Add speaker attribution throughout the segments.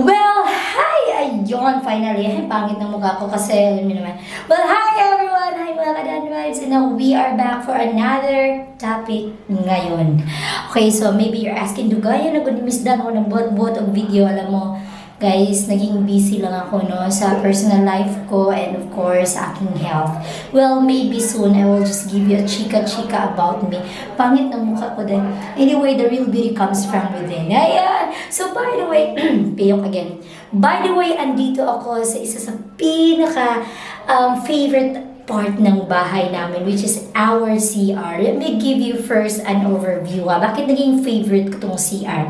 Speaker 1: Well, hi! Ayun, finally. Ay, pangit ng mukha ko kasi, alam niyo naman. Well, hi everyone! Hi mga Kadan Vibes! And now we are back for another topic ngayon. Okay, so maybe you're asking, Dugaya, nag-miss dan ako ng buot-buot ang video. Alam mo, guys, naging busy lang ako no sa personal life ko and of course sa aking health. Well, maybe soon I will just give you a chika-chika about me. Pangit ng mukha ko din. Anyway, the real beauty comes from within. Ayan! So by the way, payok again. By the way, andito ako sa isa sa pinaka favorite part ng bahay namin, which is our CR. Let me give you first an overview. Bakit naging favorite ko tong CR?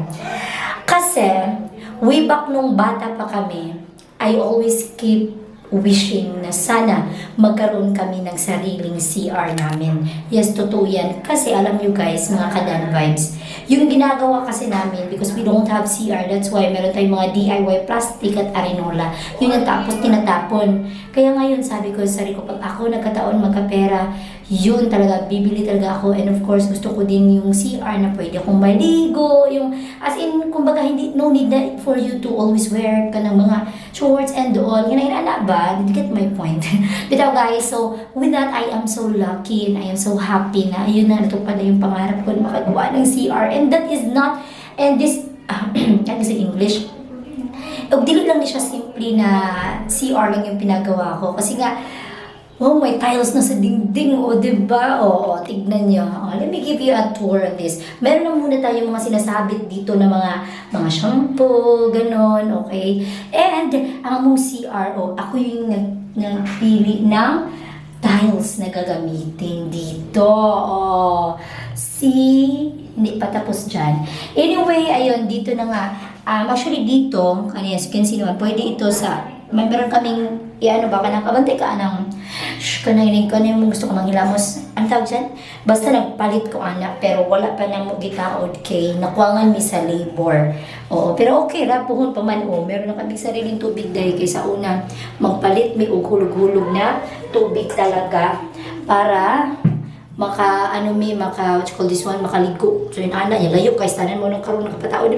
Speaker 1: Kasi, way back nung bata pa kami, I always keep wishing na sana magkaroon kami ng sariling CR namin. Yes, totoo yan. Kasi alam nyo guys, mga Kadan Vibes, yung ginagawa kasi namin, because we don't have CR, that's why meron tayong mga DIY plastic at arenola. Yun yung tapos tinatapon. Kaya ngayon, sabi ko sa sarili ko, pag ako nagkataon magkapera, yun talaga, bibili talaga ako. And of course, gusto ko din yung CR na pwede akong maligo. Yung, as in, kumbaga, hindi, no need na for you to always wear ka ng mga shorts and all. Yan na inana ba? Did you get my point? Bitaw guys, so with that, I am so lucky and I am so happy na ayun na, natupad na yung pangarap ko na makagawa ng CR. And that is not, and this, that is in English. Dili lang ni siya simple na CR lang yung pinagawa ko. Kasi nga, oh, may tiles na sa dingding, o, diba? O, tignan nyo. Let me give you a tour of this. Meron na muna tayo mga sinasabit dito na mga shampoo, ganon, okay? And, ang mong CR, ako yung nagpili ng tiles na gagamitin dito. Hindi pa tapos dyan. Anyway, ayun, dito na nga. Actually, dito, as you can see naman, pwede ito sa, meron kaming, ba, kabantay ka ng, kanang yung gusto ko manghilamos. Ang tawag dyan? Basta nagpalit ko anak, pero wala pa na mo gitaod kay, nakuwangan mi sa labor. Oo, pero okay ra, puhon pa man, meron na kaming sariling tubig dahil kaysa una, magpalit, may hulog-hulog na tubig talaga, para, what you call this one, makaligo. So yun, yung layo, kay tanan mo nung karoon ng kapatao,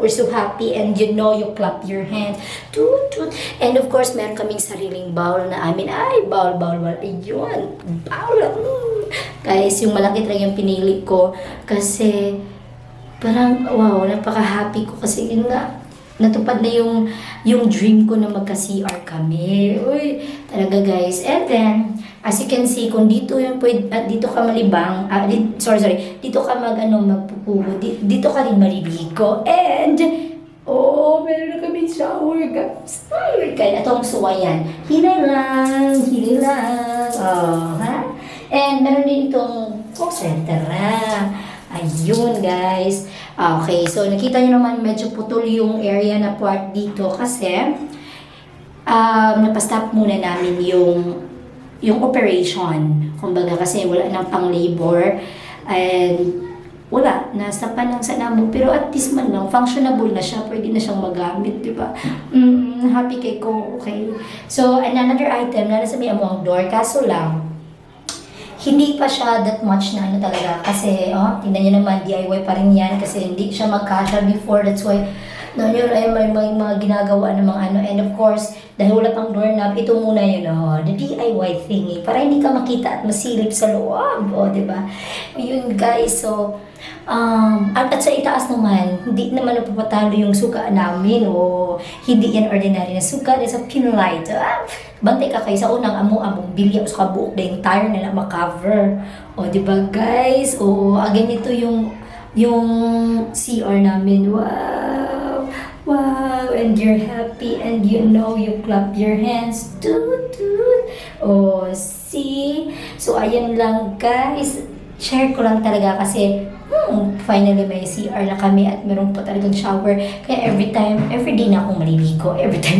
Speaker 1: we're so happy, and you clap your hands. Toot, toot. And of course, meron kaming sariling bowl na amin. Ay, bowl. Ayun, bowl. Guys, yung malaki talaga yung pinili ko. Kasi, parang, wow, napaka-happy ko. Kasi yun nga, natupad na yung dream ko na magka-CR kami. Uy, talaga guys. And then, as you can see, kung dito dito ka malibang, dito ka magpupuho, dito ka rin maliligo. And, meron na kami shower, guys. Kaya itong suwayan. Hilay lang. Ha? And meron din itong center. Ayun, guys. Okay, so nakita nyo naman medyo putol yung area na part dito kasi napastop muna namin yung operation. Kumbaga kasi wala nang pang-labor and wala, nasa pa lang sa namo. Pero at least man lang, functionable na siya, pwede na siyang magamit, di ba? Happy kay ko, okay? So, another item, nasa may among door, kaso lang, hindi pa siya that much na talaga. Kasi, tingnan nyo naman, DIY pa rin yan kasi hindi siya magkasya before. That's why, may mga ginagawa ng mga And of course, dahil wala pang doorknob, ito muna yun, the DIY thingy. Para hindi ka makita at masilip sa loob, diba? Yun guys, so, at sa itaas naman, hindi naman napapatalo yung suka namin, hindi yan ordinary na suka, it's a pinlight. Bantay ka kayo sa unang among bilya sa kabuok na yung tire nila makaver. Diba guys? Again, ito yung CR namin. Wow, and you're happy and you clap your hands. Toot, toot. See? So, ayan lang guys. Share ko lang talaga kasi finally may CR na kami at meron pa talagang shower. Kaya every day na akong maliligo. Every day.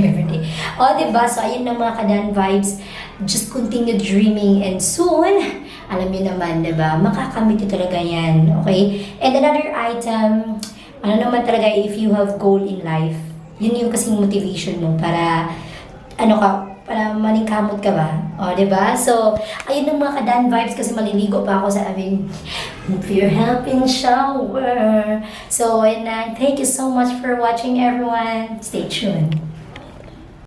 Speaker 1: Diba? So, ayun lang mga Kadan Vibes. Just continue dreaming and soon, alam niyo naman, diba? Makakamit talaga yan. Okay? And another item, naman talaga, if you have goal in life, yun yung kasing motivation mo para, para maningkamot ka ba? Diba? So, ayun ang mga Kadan Vibes kasi maliligo pa ako sa Pure helping shower. So, and thank you so much for watching, everyone. Stay tuned.